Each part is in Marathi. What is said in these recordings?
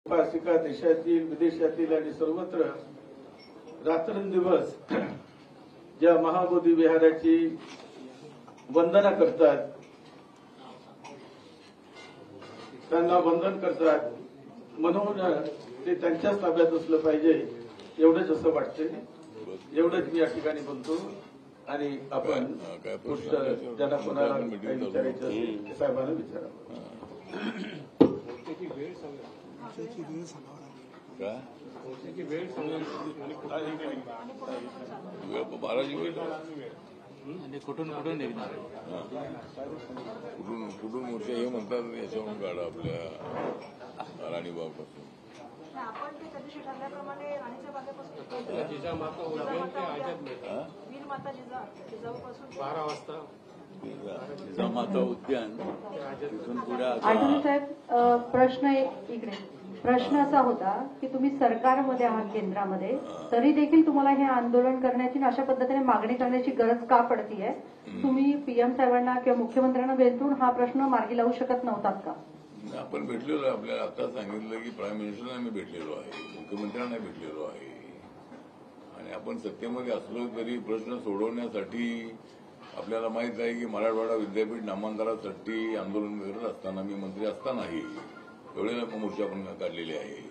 वार्षिका देशातील विदेशातील आणि सर्वत्र रात्रंदिवस ज्या महाबोधी विहाराची वंदना करतात, त्यांना वंदन करतात, म्हणून ते त्यांच्याच ताब्यात असलं पाहिजे एवढंच असं वाटतंय. एवढंच मी या ठिकाणी बोलतो. आणि आपण ज्यांना कोणाला काही विचारायचं असेल ते साहेबांना विचारावं. कुठून मोठे हे म्हणतात याच्यावरून काढा आपल्या राणीबागपासून. आपण ते कधी ठरल्याप्रमाणे राणीच्या बागेपासून जिजाऊपासून 12 वाजता जिजामाता उद्यान तिथून पुढे. आठवले साहेब, प्रश्न असा होता की तुम्ही सरकारमध्ये आहात केंद्रामध्ये, तरी देखील तुम्हाला हे आंदोलन करण्याची अशा पद्धतीने मागणी करण्याची गरज का पडतीये? तुम्ही पीएम साहेबांना किंवा मुख्यमंत्र्यांना भेटून हा प्रश्न मार्गी लावू शकत नव्हतात का? आपण भेटलेलो आहे. आपल्याला आता सांगितलं की प्राईम मिनिस्टरना आम्ही भेटलेलो आहे, मुख्यमंत्र्यांना भेटलेलो आहे. आणि आपण सत्तेमध्ये असलो तरी प्रश्न सोडवण्यासाठी आपल्याला माहित आहे की मराठवाडा विद्यापीठ नामांतरासाठी आंदोलन करत असताना, मी मंत्री असतानाही एवढे मोर्चा आपण काढलेले आहे.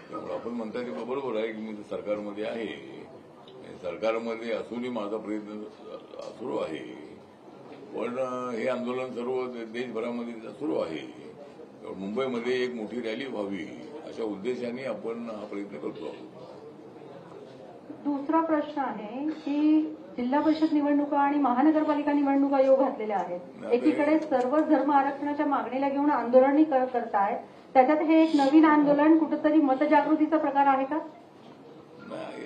त्यामुळे आपण म्हणता ते बरोबर आहे की मी सरकारमध्ये आहे, सरकारमध्ये असूनही माझा प्रयत्न सुरू आहे. पण हे आंदोलन सर्व देशभरामध्ये सुरू आहे. मुंबईमध्ये एक मोठी रॅली व्हावी अशा उद्देशाने आपण हा प्रयत्न करतो आहोत. दुसरा प्रश्न आहे की जिल्हा परिषद निवडणुका आणि महानगरपालिका निवडणुका योग घातलेल्या आहेत. एकीकडे सर्व धर्म आरक्षणाच्या मागणीला घेऊन आंदोलनही करतायत, त्याच्यात हे एक नवीन आंदोलन कुठेतरी मतजागृतीचा प्रकार आहे का?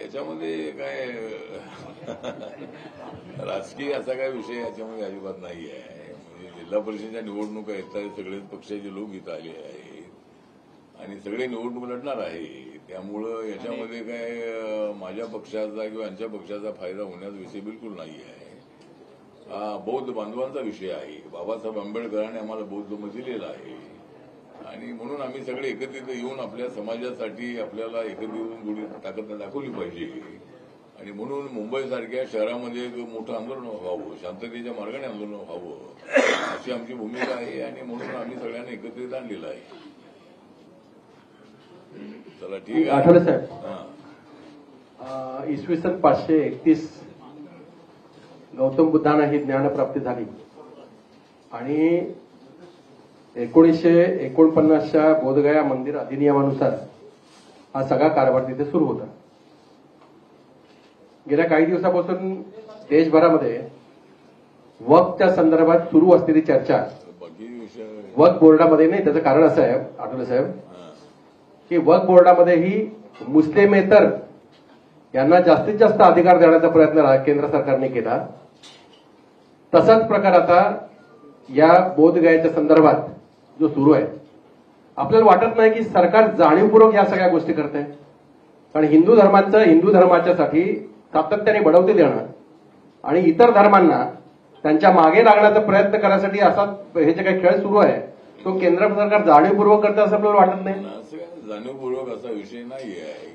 याच्यामध्ये काय राजकीय असा काय विषय याच्यामध्ये अजिबात नाही आहे. म्हणजे जिल्हा परिषदेच्या निवडणुका येतात, सगळे पक्षाचे लोक इथं आले आहेत आणि सगळे निवडणूक लढणार आहे. त्यामुळं याच्यामध्ये काय माझ्या पक्षाचा किंवा यांच्या पक्षाचा फायदा होण्याचा विषय बिलकुल नाही आहे. हा बौद्ध बांधवांचा विषय आहे. बाबासाहेब आंबेडकरांनी आम्हाला बौद्ध धर्म दिलेला आहे आणि म्हणून आम्ही सगळे एकत्रित येऊन आपल्या समाजासाठी आपल्याला एकत्रित येऊन थोडी ताकद दाखवली पाहिजे. आणि म्हणून मुंबईसारख्या शहरामध्ये एक मोठं आंदोलन व्हावं, शांततेच्या मार्गाने आंदोलन व्हावं अशी आमची भूमिका आहे. आणि म्हणून आम्ही सगळ्यांना एकत्रित आणलेलं आहे. चला ठीक आहे. आठवले साहेब, इसवी सन 531 गौतम बुद्धांना ही ज्ञानप्राप्ती झाली आणि 1949च्या बोधगया मंदिर अधिनियमानुसार हा सगळा कारभार तिथे सुरू होता. गेल्या काही दिवसापासून देशभरामध्ये वक्फच्या संदर्भात सुरू असलेली चर्चा वक्फ बोर्डामध्ये नाही. त्याचं कारण असं आहे आठवले साहेब की वक्फ बोर्डामध्ये ही मुस्लिमेतर यांना जास्तीत जास्त अधिकार देण्याचा प्रयत्न केंद्र सरकारने केला. तसाच प्रकार आता या बोधगयाच्या संदर्भात जो सुरू आहे, आपल्याला वाटत नाही की सरकार जाणीवपूर्वक या सगळ्या गोष्टी करते. कारण हिंदू धर्माच्यासाठी सातत्याने बढवती देणं आणि इतर धर्मांना त्यांच्या मागे लागण्याचा प्रयत्न करण्यासाठी असा हे जे काही खेळ सुरू आहे तो केंद्र सरकार जाणीवपूर्वक करतं असं आपल्याला वाटत नाही. जाणीवपूर्वक असा विषय नाही आहे.